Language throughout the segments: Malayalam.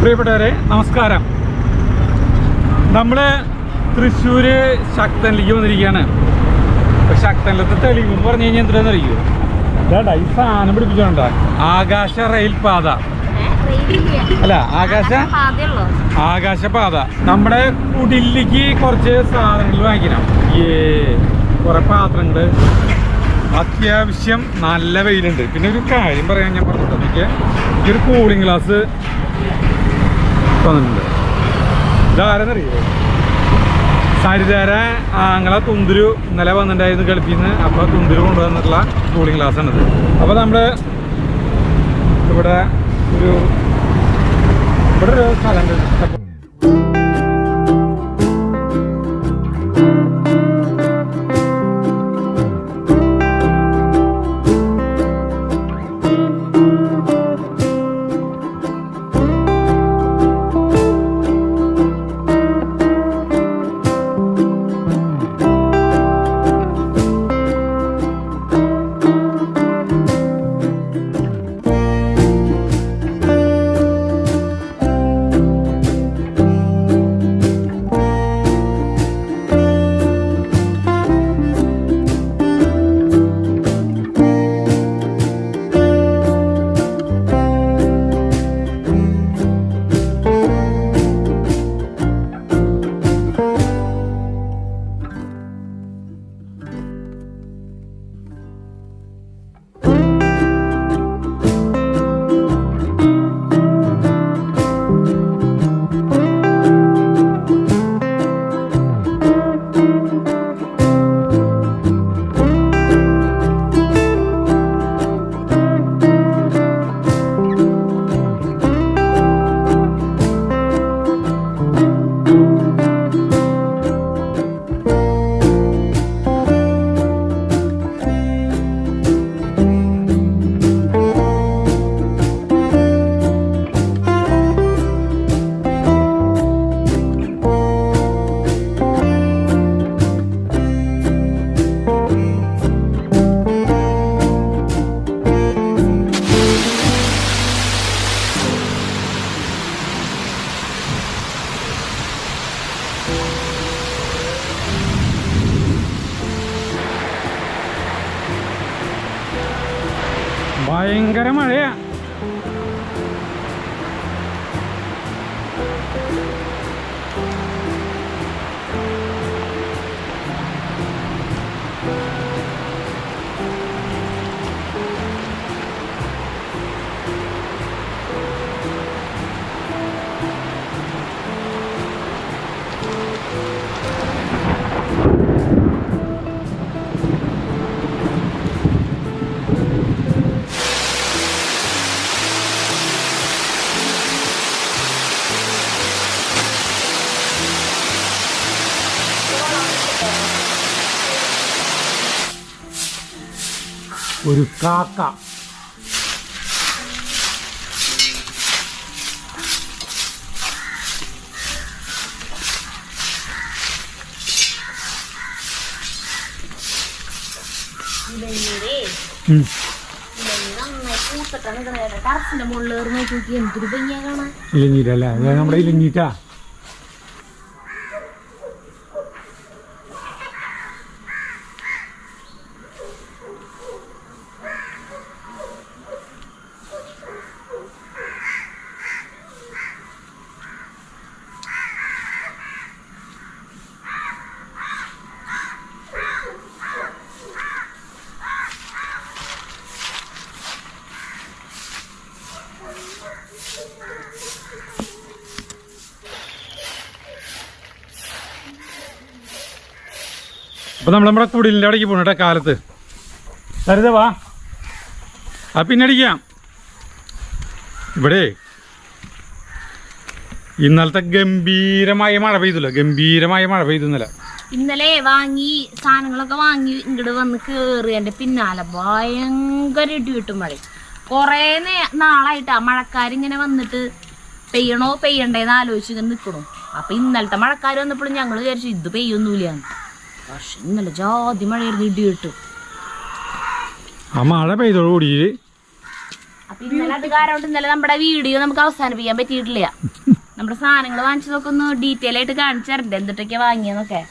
പ്രിയപ്പെട്ടവരെ നമസ്കാരം. നമ്മൾ തൃശ്ശൂർ ശക്തനിലേക്ക് വന്നിരിക്കുകയാണ്. അപ്പോൾ ശക്തനിലത്തെ തെളിവെന്ന് പറഞ്ഞു കഴിഞ്ഞാൽ എന്താണെന്ന് അറിയുമോ? ഇതാ ഈ സാധനം പിടിപ്പിച്ചോണ്ടാ ആകാശ റെയിൽപാത അല്ല ആകാശപാത. നമ്മുടെ കുടിലേക്ക് കുറച്ച് സാധനങ്ങൾ വാങ്ങിക്കണം. കുറെ പാത്രങ്ങൾ, അത്യാവശ്യം നല്ല വെയിലുണ്ട്. പിന്നെ ഒരു കാര്യം പറയാൻ ഞാൻ പറഞ്ഞിട്ടുണ്ട്, എനിക്കൊരു കൂളിംഗ് ഗ്ലാസ് വന്നിട്ടുണ്ട്. ഇതാരെന്നറിയോ? സരിതാര ആങ്ങളെ തുന്തുരു ഇന്നലെ വന്നിട്ടുണ്ടായിരുന്നു ഗൾഫിൽ നിന്ന്. അപ്പോൾ തുന്തുരു കൊണ്ടുവന്നിട്ടുള്ള കൂളിംഗ് ഗ്ലാസ് ആണിത്. അപ്പോൾ നമ്മൾ ഇവിടെ ഒരു സ്ഥലമുണ്ട്. ഭയങ്കര മഴയാ. ഒരു കാക്ക ഇലഞ്ഞീരല്ലേ? നമ്മുടെ ഇലഞ്ഞീറ്റാ. അപ്പോൾ നമ്മുടെ കുടിലിൻ്റെ അവിടേക്ക് പോകണം കേട്ടോ കാലത്ത്. സരിത വാ, ആ പിന്നെ അടിക്കാം. ഇവിടെ ഇന്നലത്തെ ഗംഭീരമായ മഴ പെയ്തല്ലോ, ഗംഭീരമായ മഴ പെയ്തു ഇന്നലെ വാങ്ങി സാധനങ്ങളൊക്കെ വാങ്ങി ഇങ്ങോട്ട് വന്ന് കേറി എൻ്റെ പിന്നാലെ ഭയങ്കര ഇടി കിട്ടും മഴ. കുറേ നാളായിട്ടാ മഴക്കാരിങ്ങനെ വന്നിട്ട് പെയ്യണോ പെയ്യണ്ടേന്ന് ആലോചിച്ചിങ്ങനെ നിൽക്കണു. അപ്പൊ ഇന്നലത്തെ മഴക്കാർ വന്നപ്പോഴും ഞങ്ങൾ വിചാരിച്ചു ഇത് പെയ്യൊന്നുമില്ലാന്ന്. പക്ഷെ ഇന്നലെ ജാതി മഴയായിരുന്നു, ഇടി കിട്ടും. ആ മഴ പെയ്തോടുകൂടി അപ്പൊ ഇന്നലെ അത് കാരണം ഇന്നലെ നമ്മുടെ വീഡിയോ നമുക്ക് അവസാനിപ്പിക്കാൻ പറ്റിയിട്ടില്ല. നമ്മുടെ സാധനങ്ങൾ വാങ്ങിച്ചതൊക്കെ ഒന്ന് ഡീറ്റെയിൽ ആയിട്ട് കാണിച്ചു തരണ്ടേ, എന്തിട്ടൊക്കെയാ വാങ്ങിയെന്നൊക്കെ.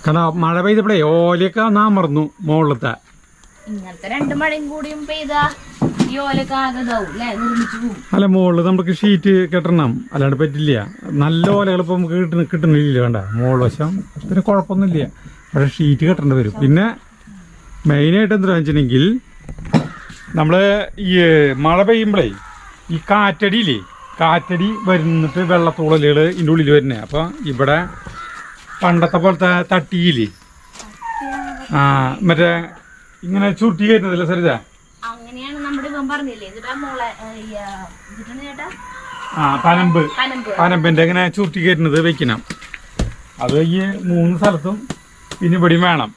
കാരണം മഴ പെയ്തപ്പോഴേ ഓലയൊക്കെ അമർന്നു മുകളിലത്തെ. ഇങ്ങനത്തെ 2 മഴയും കൂടിയും പെയ്താ ഈ ഓലൊക്കെ ആകെ ഇതാവും അല്ലെ, നിർമ്മിച്ചു പോകും. അല്ല മുകളിൽ നമുക്ക് ഷീറ്റ് കെട്ടണം, അല്ലാണ്ട് പറ്റില്ല. നല്ല ഓലകൾ ഇപ്പൊ നമുക്ക് കിട്ടുന്നില്ല. വേണ്ട മുകൾ വശം പിന്നെ കുഴപ്പമൊന്നുമില്ല, പക്ഷെ ഷീറ്റ് കെട്ടേണ്ടി വരും. പിന്നെ മെയിനായിട്ട് എന്താ വെച്ചിട്ടുണ്ടെങ്കിൽ നമ്മള് ഈ മഴ പെയ്യുമ്പോഴേ ഈ കാറ്റടിയില്ലേ, കാറ്റടി വരുന്നിട്ട് വെള്ളത്തോളലുകൾ ഇതിൻ്റെ ഉള്ളിൽ വരുന്നേ. അപ്പൊ ഇവിടെ പണ്ടത്തെ പോലത്തെ തട്ടിയില്ലേ, മറ്റേ ഇങ്ങനെ ചുരുട്ടി കയറ്റുന്നതല്ലേ സരിത, അങ്ങനെയാണ് നമ്മുടെ ഇവൻ പറഞ്ഞില്ലേ പനമ്പിന്റെ ഇങ്ങനെ ചുരുട്ടി കയറ്റുന്നത് വെക്കണം. അത് ഈ 3 സ്ഥലത്തും പിന്നെ ഇവിടെയും വേണം.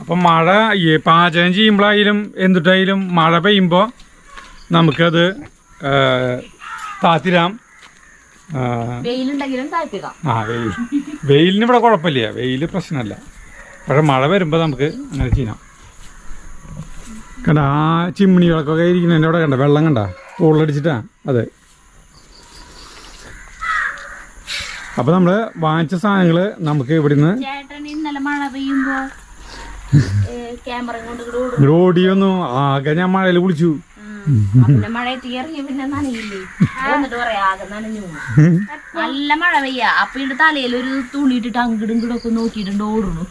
അപ്പൊ മഴ ഈ പാചകം ചെയ്യുമ്പോഴായാലും എന്തിട്ടായാലും മഴ പെയ്യുമ്പോൾ നമുക്കത് താത്തിരാം. വെയിലിന് ഇവിടെ കുഴപ്പമില്ല, വെയില് പ്രശ്നമല്ല. പക്ഷെ മഴ വരുമ്പോ നമുക്ക് അങ്ങനെ ചെയ്യാം. കണ്ട ആ ചിമ്മിണികളൊക്കെ ഇരിക്കുന്നതിൻ്റെ അവിടെ കണ്ട വെള്ളം കണ്ട ഉള്ളടിച്ചിട്ടാ. അതെ, അപ്പൊ നമ്മള് വാങ്ങിച്ച സാധനങ്ങള് നമുക്ക് ഇവിടുന്ന് ഓടിയൊന്നു ആകെ ഞാൻ മഴയിൽ കുളിച്ചു. നല്ല മഴ പെയ്യ, അപ്പൊ ഇതിന്റെ തലയിൽ ഒരു തുണി ഇട്ടിട്ട് അങ്ങടും ഇങ്ങടൊക്കെ നോക്കിയിട്ടുണ്ട് ഓടുന്നു.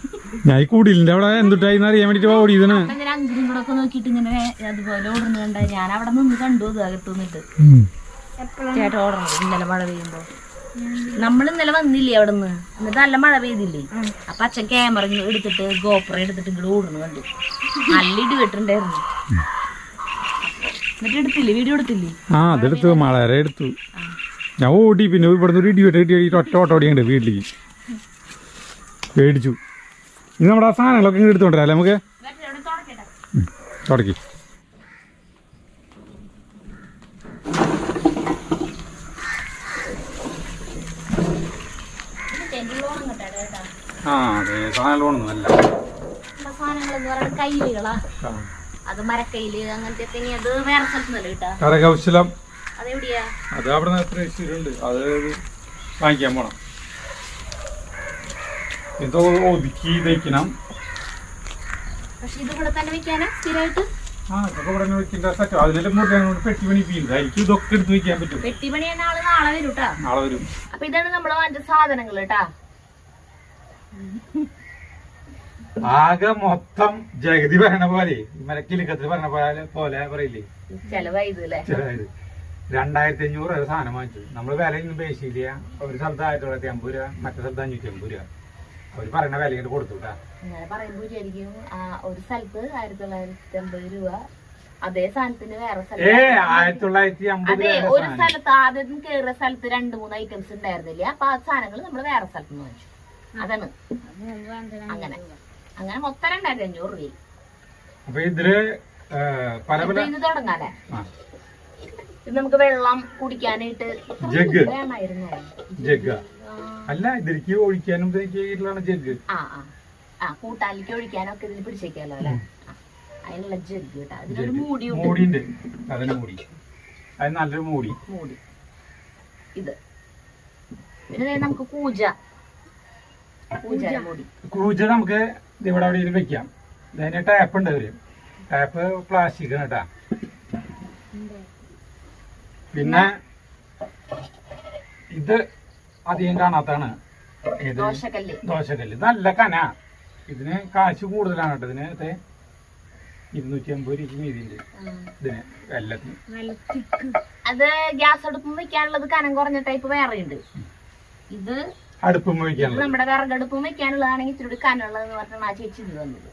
ഞാൻ ഈ കുടിലിന്റെ അവിടെ എന്തുട്ടായി അറിയാൻ വേണ്ടിട്ട് ഓടിയതാണ്. ഇങ്ങനെ അങ്ങടും ഇങ്ങടൊക്കെ നോക്കിയിട്ട് ഇങ്ങനെ അതുപോലെ ഓടുന്നു കണ്ട. ഞാൻ അവിടെ നിന്ന് കണ്ടു, അത് അകത്ത് നിന്നിട്ട് ചേട്ടാ ഓടണം ഇന്നലെ മഴ പെയ്യുമ്പോ. നമ്മൾ ഇന്നലെ വന്നില്ലേ അവിടെ നിന്ന്, എന്നിട്ട് നല്ല മഴ പെയ്തില്ലേ. അപ്പൊ അച്ഛൻ ക്യാമറ എടുത്തിട്ട് ഗോപ്ര എടുത്തിട്ട് ഇങ്ങോട്ട് ഓടുന്നു കണ്ടു. നല്ല ഇടി വെട്ടുണ്ടായിരുന്നു. എന്നിട്ട് എടുത്തില്ലേ, വീഡിയോ എടുത്തില്ലേ? ആ അതെടുത്തു, വളരെ എടുത്തു. ഞാൻ ഓടി, പിന്നെ ഇവിടുന്ന് ഒരു ഇടി വെട്ടി ഒറ്റ ഓട്ടം ഓടിയുണ്ട് വീട്ടിലേക്ക്. പേടിച്ചു. ഇനി നമ്മുടെ ആ സാധനങ്ങളൊക്കെ ഇങ്ങനെ എടുത്തോണ്ടല്ലേ നമുക്ക് തുടക്കി. ആ അതെ, സാധനങ്ങളൊന്നും അല്ല, കയ്യിലുകളാ. അത് മരക്കയില് അങ്ങനത്തെ അത് വേറെ സ്ഥലത്തുനിന്നല്ലേ കിട്ടാ. കരകൗശലം അതെവിടെയാ? അത് അവിടെ ഉണ്ട്, അത് വാങ്ങിക്കാൻ പോണം. ഇത് ഒതുക്കി വെക്കണം. പക്ഷെ ഇത് ഇവിടെ തന്നെ വെക്കാനാ സ്ഥിരമായിട്ട്? ആ ഇതൊക്കെ ഇവിടെ വെക്കേണ്ട സെറ്റ്. അതിന്റെ മുറിയാണ് പെട്ടി പണി ആയിരിക്കും. ഇതൊക്കെ എടുത്ത് വെക്കാൻ പറ്റും. പെട്ടി പണിയാണ് ആള് നാളെ വരും കേട്ടാ. നാളെ വരും. അപ്പൊ ഇതാണ് നമ്മള് വാങ്ങിച്ച സാധനങ്ങൾ കേട്ടാ. ആകെ മൊത്തം ജഗതി പറയണ പോലെ, മരക്കിലുക്കത്തിൽ പറഞ്ഞ പോലെ പറയില്ലേ, ചെലവായത് 2500 സാധനം വാങ്ങിച്ചു. നമ്മള് വില ഒന്നും പേശിയില്ല. ഒരു സ്ഥലത്ത് 1950 രൂപ, മറ്റേ സ്ഥലത്ത് 550 രൂപ. അവര് പറയുന്ന വില ഇങ്ങോട്ട് കൊടുത്തു. അങ്ങനെ പറയുമ്പോ വിചാരിക്കും ഒരു സ്ഥലത്ത് 1950 രൂപ, അതേ സാധനത്തിന് വേറെ സ്ഥലത്ത് 1950. അതെ, ഒരു സ്ഥലത്ത് ആദ്യം കേറിയ സ്ഥലത്ത് 2-3 ഐറ്റംസ് ഉണ്ടായിരുന്നില്ല. അപ്പൊ ആ സാധനങ്ങൾ നമ്മള് വേറെ സ്ഥലത്ത് നിന്ന് വാങ്ങിച്ചു. അതാണ് അങ്ങനെ മൊത്തം 2500 രൂപ. അപ്പൊ ഇതില് ഇത് തുടങ്ങാല്ലേ? ഇത് നമുക്ക് വെള്ളം കുടിക്കാനായിട്ട് വേണമായിരുന്നു. ജഗ് അല്ല, ഇതിലേക്ക് ഒഴിക്കാനും ജഗ്. കൂട്ടാലിക്ക് ഒഴിക്കാനൊക്കെ ഇതിൽ പിടിച്ചേക്കാലോ അല്ലെ. അതിനുള്ള ജഗ് കേട്ടോ. അതിനൊരു മൂടിയുണ്ട്. മൂടിയുണ്ട്, അതിന് മൂടി. അത് നല്ലൊരു മൂടി. ഇത് പിന്നെ നമുക്ക് കൂജ നമുക്ക് ഇവിടെ അവിടെ വെക്കാം. അതിന് ടാപ്പ് ഉണ്ട്. അവര് ടാപ്പ് പ്ലാസ്റ്റിക് കേട്ടാ. പിന്നെ ഇത് അധികം കാണാത്താണ്. ദോശക്കല്ല് നല്ല കന. ഇതിന് കാശ് കൂടുതലാണ് കേട്ടോ. ഇതിന് 250 രൂപയ്ക്ക് മീതിണ്ട് ഇതിന് എല്ലാത്തിനും. അത് ഗ്യാസ് അടുപ്പ് വെക്കാനുള്ളത് കനം കുറഞ്ഞ ടൈപ്പ് വേറെ ഉണ്ട്. ഇത് അടുപ്പും വെക്കാനുള്ളത്, നമ്മുടെ വിറകടുപ്പും വെക്കാനുള്ളതാണെങ്കിൽ ഇത്തിരി കനുള്ളതെന്ന് പറഞ്ഞാൽ ആ ചേച്ചി ഇത് വന്നത്.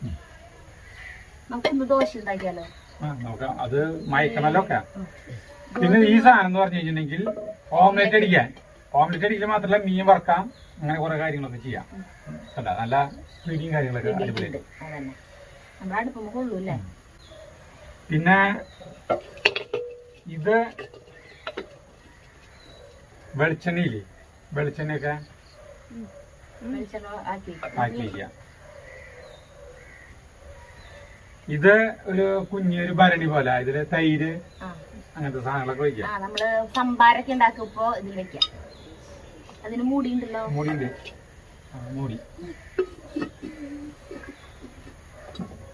നമുക്കൊന്ന് ദോശ ഉണ്ടാക്കിയാലോ? നോക്കാം. അത് മയക്കണല്ലോ ഒക്കെ. പിന്നെ ഈ സാധനം എന്ന് പറഞ്ഞു കഴിഞ്ഞിട്ടുണ്ടെങ്കിൽ ഓംലെറ്റ് അടിക്കാൻ മാത്രമല്ല, മീൻ വറക്കാം, അങ്ങനെ കുറെ കാര്യങ്ങളൊക്കെ ചെയ്യാം. അല്ല നല്ല ഫീഡിങ് കാര്യങ്ങളൊക്കെ അടിപൊളിയുണ്ട്. പിന്നെ ഇത് വെളിച്ചെണ്ണയില്ലേ, വെളിച്ചെണ്ണയൊക്കെ വെളിച്ചെണ്ണ ആക്കി ആക്കി വയ്ക്കുക. ഇത് ഒരു കുഞ്ഞൊരു ഭരണി പോലെ ഇതില് തൈര് അങ്ങനത്തെ സാധനങ്ങളൊക്കെ വയ്ക്കാം. നമ്മള് സംഭാരൊക്കെ ഉണ്ടാക്കുമ്പോ ഇതിൽ വെക്കാം. അതിന് മൂടി ഉണ്ടല്ലോ. മൂടിണ്ട്. മൂടി.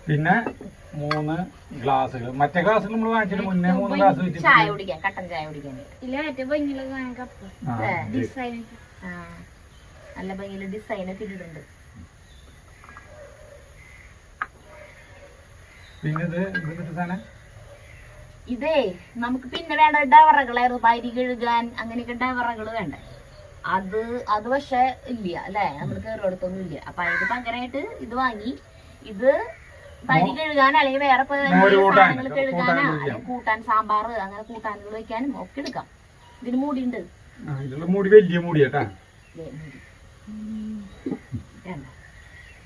പിന്നെ 3 ഗ്ലാസ്സുകൾ. മറ്റേ ഗ്ലാസ്സുകൾ നമ്മൾ വാങ്ങിച്ചിട്ട് മുന്നേ 3 ഗ്ലാസ് വെച്ചിട്ട് ചായ കുടിക്കാൻ, കട്ടൻ ചായ കുടിക്കാൻ. നല്ല ഭംഗിയില് ഡിസൈനൊക്കെ ഇട്ടിട്ടുണ്ട്. പിന്നെ ഇതേ നമുക്ക് പിന്നെ വേണ്ട ഡവറകളായിരുന്നു, പരി കഴുകാൻ അങ്ങനെയൊക്കെ ഡവറകൾ വേണ്ട. അത് പക്ഷെ ഇല്ല അല്ലെ, നമ്മൾ കയറിയെടുത്തൊന്നും ഇല്ല. അപ്പൊ അതിന് പകരമായിട്ട് ഇത് വാങ്ങി. ഇത് പരി കഴുകാൻ അല്ലെങ്കിൽ വേറെ സാധനങ്ങൾ കഴുകാനാ, അല്ലെങ്കിൽ കൂട്ടാൻ സാമ്പാർ അങ്ങനെ കൂട്ടാനുകൾ വെക്കാനും ഒക്കെ എടുക്കാം. ഇതിന് മൂടിയുണ്ട്. വലിയ മൂടിയാട്ടാ.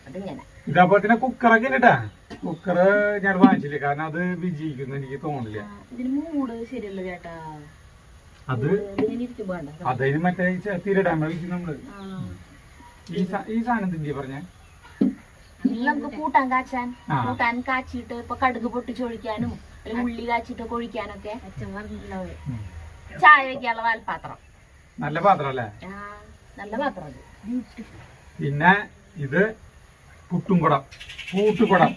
അതിങ്ങനെ ഇതേപോലെ തന്നെ കുക്കറൊക്കെ ഇല്ലട്ടാ. കുക്കർ ഞാൻ വാങ്ങിച്ചില്ല, കാരണം അത് വിജയിക്കുന്നു എനിക്ക് തോന്നില്ല. ഇതിന് മൂട് ശരിയല്ല ചേട്ടാ. അത് അതിന് മറ്റേ തീരിടാൻ വിളിക്കും നമ്മള്. ഈ സാധനം എന്തിന്റെ പറഞ്ഞ നമുക്ക് കൂട്ടാൻ കാച്ചാൻ, കൂട്ടാൻ കാച്ചിട്ട് ഇപ്പൊ കടുക് പൊട്ടിച്ചൊഴിക്കാനും അല്ലെങ്കിൽ ഉള്ളി കാച്ചിട്ട് കൊഴിക്കാനൊക്കെ. ചായ വെക്കാനുള്ള വാൽപാത്രം. നല്ല പാത്രം അല്ലേ? നല്ല പാത്രം. പിന്നെ ഇത് പുട്ടുംകുടം, പൂട്ടുകുടം.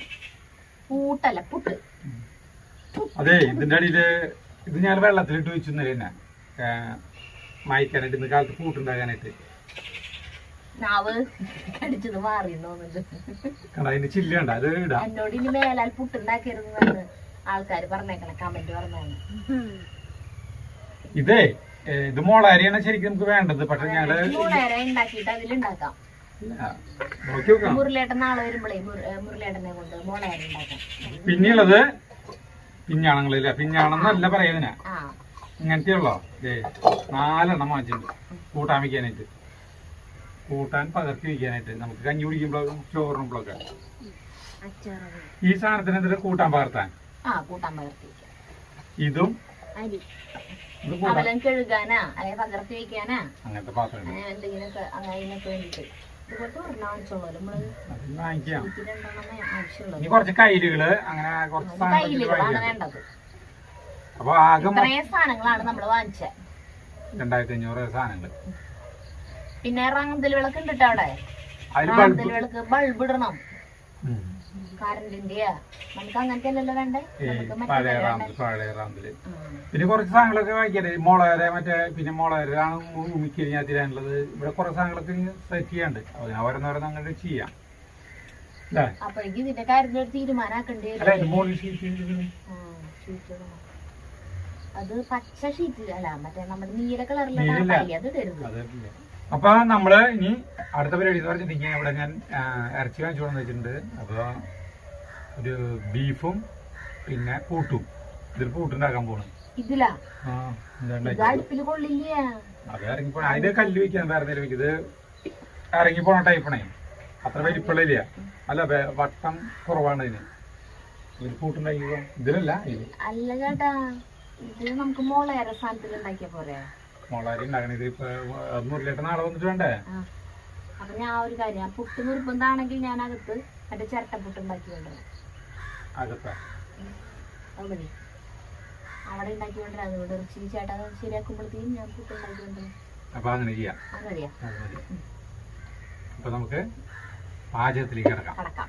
പൂട്ടല്ല, പുട്ട്. അതെ, ഇതിന്റെ അടിയില് ഇത് ഞാൻ വെള്ളത്തിലിട്ട് വെച്ചു തന്നെ മായ്ക്കാനായിട്ട്. ഇന്ന് കാലത്ത് പൂട്ടുണ്ടാകാനായിട്ട്. നാവ് കടിച്ചത് മാറിയെന്നോന്നുണ്ട്. അതിന്റെ ചില്ല് കണ്ട അത് ഇടാം. എന്നോട് ഇനി മേലാൽ പുട്ടുണ്ടാക്കരുതെന്നാണ് ആൾക്കാര് പറഞ്ഞേക്കണ, കമന്റ് പറഞ്ഞാണ്. ഇതേ ഇത് മോളാരിയാണ് ശരിക്കും നമുക്ക് വേണ്ടത്. പക്ഷെ ഞങ്ങള് മോളാരി ഉണ്ടാക്കിയിട്ട് അതിലുണ്ടാക്കാം. മുരളിയേട്ടൻ നാളെ വരുമ്പോഴേ മുരളിയേട്ടനെ കൊണ്ട് മോളാരി ഉണ്ടാക്കാം. പിന്നെയുള്ളത് പിഞ്ഞാണങ്ങളില്ല. പിഞ്ഞാണെന്നല്ല പറയുന്നതിനാ, ഇങ്ങനത്തെയുള്ളോ 4 എണ്ണം വാങ്ങിച്ചിട്ടുണ്ട് കൂട്ടാൻ വയ്ക്കാനായിട്ട്, കൂട്ടാൻ പകർത്തി വയ്ക്കാനായിട്ട്. നമുക്ക് കഞ്ഞി കുടിക്കുമ്പോഴും ചോറിനുമ്പോഴൊക്കെ ഈ സാധനത്തിന് എന്തൊരു കൂട്ടാൻ പകർത്താൻ. ഇതും കഴുകാനാ അല്ലെങ്കിൽ പകർത്തി വയ്ക്കാനാ, അങ്ങനത്തെ പാത്രം എന്തെങ്കിലുമൊക്കെ അതിനൊക്കെ വേണ്ടിട്ട്. കുറച്ച് കയ്യിലുകള് അങ്ങനെ കുറച്ച് വേണ്ടത്. അപ്പൊ ആകെ സാധനങ്ങളാണ് നമ്മള് വാങ്ങിച്ചത്. 2500 സാധനങ്ങൾ. പിന്നെ റാന്തൽ വിളക്ക് ഉണ്ട് അവിടെ. റാന്തൽ വിളക്ക് ബൾബ് ഇടണം. കറണ്ടിന്റെ നമുക്ക് അങ്ങനത്തെ അല്ലല്ലോ വേണ്ടേ. പഴയ റാന്തല്. പിന്നെ കുറച്ച് സാധനങ്ങളൊക്കെ വാങ്ങിക്കട്ടെ. മുളകര മറ്റേ പിന്നെ മുളകരാണ് ഉമിക്കഴിഞ്ഞാൽ തീരാനുള്ളത്. ഇവിടെ കുറെ സാധനങ്ങളൊക്കെ സെറ്റ് ചെയ്യാണ്ട്. ഓരോന്നോരോന്ന് അങ്ങനെ ചെയ്യാം. അപ്പോഴേക്കും ഇതിന്റെ കാര്യത്തിൽ ഒരു തീരുമാനാക്കണ്ടേ. അത് പച്ച ഷീറ്റ് അല്ല, മറ്റേ നമ്മുടെ നീല കളറിലുള്ള അത് തരുന്നത്. അപ്പൊ നമ്മള് ഇനി അടുത്ത പരിപാടി എന്ന് പറഞ്ഞിട്ടുണ്ടെങ്കിൽ ഇവിടെ ഞാൻ ഇറച്ചി വാങ്ങിച്ചു കൊണ്ടു വെച്ചിട്ടുണ്ട്. അപ്പൊ ഒരു ബീഫും പിന്നെ പൂട്ടും. ഇതിൽ പൂട്ടുണ്ടാക്കാൻ പോണു. ഇതിലാ അടുപ്പിൽ കൊള്ളില്ല. അത് ഇറങ്ങിപ്പോ അതിന്റെ കല്ല് വെക്കാൻ വേറെ എന്തെങ്കിലും വെക്കും. ഇത് ഇറങ്ങിപ്പോണ ടൈപ്പണേ, അത്ര വലിപ്പുള്ളില്ല. അല്ല വട്ടം കുറവാണ് ഇതിന്. ഇതിൽ പൂട്ടുണ്ടാക്കിക്കോ. ഇതിലല്ല അല്ല ചേട്ടാ, ഇത് നമുക്ക് മോളേറെ സ്ഥാനത്തിൽ ഉണ്ടാക്കിയ പോരെ. മോളാരി ഉണ്ടാക്കണ. ഇത് ഇപ്പൊ മുരളിയേട്ടൻ നാളെ വന്നിട്ട് വേണ്ടേ. അപ്പൊ ഞാൻ ഒരു കാര്യം, പുട്ട് നിർബന്ധമാണെങ്കിൽ ഞാൻ അകത്ത് മറ്റേ ചിരട്ടപ്പുട്ട് ഉണ്ടാക്കിക്കൊണ്ട് അകത്താ അവിടെ ഉണ്ടാക്കിക്കൊണ്ട് അതുകൊണ്ട് ഇറച്ചി ചേട്ടാ ശരിയാക്കുമ്പോഴത്തേക്കും ഞാൻ പുട്ട് ഉണ്ടാക്കിക്കൊണ്ട്. അപ്പൊ അങ്ങനെ ചെയ്യാം. അതറിയാം. അപ്പൊ നമുക്ക് പാചകത്തിലേക്ക് കിടക്കാം.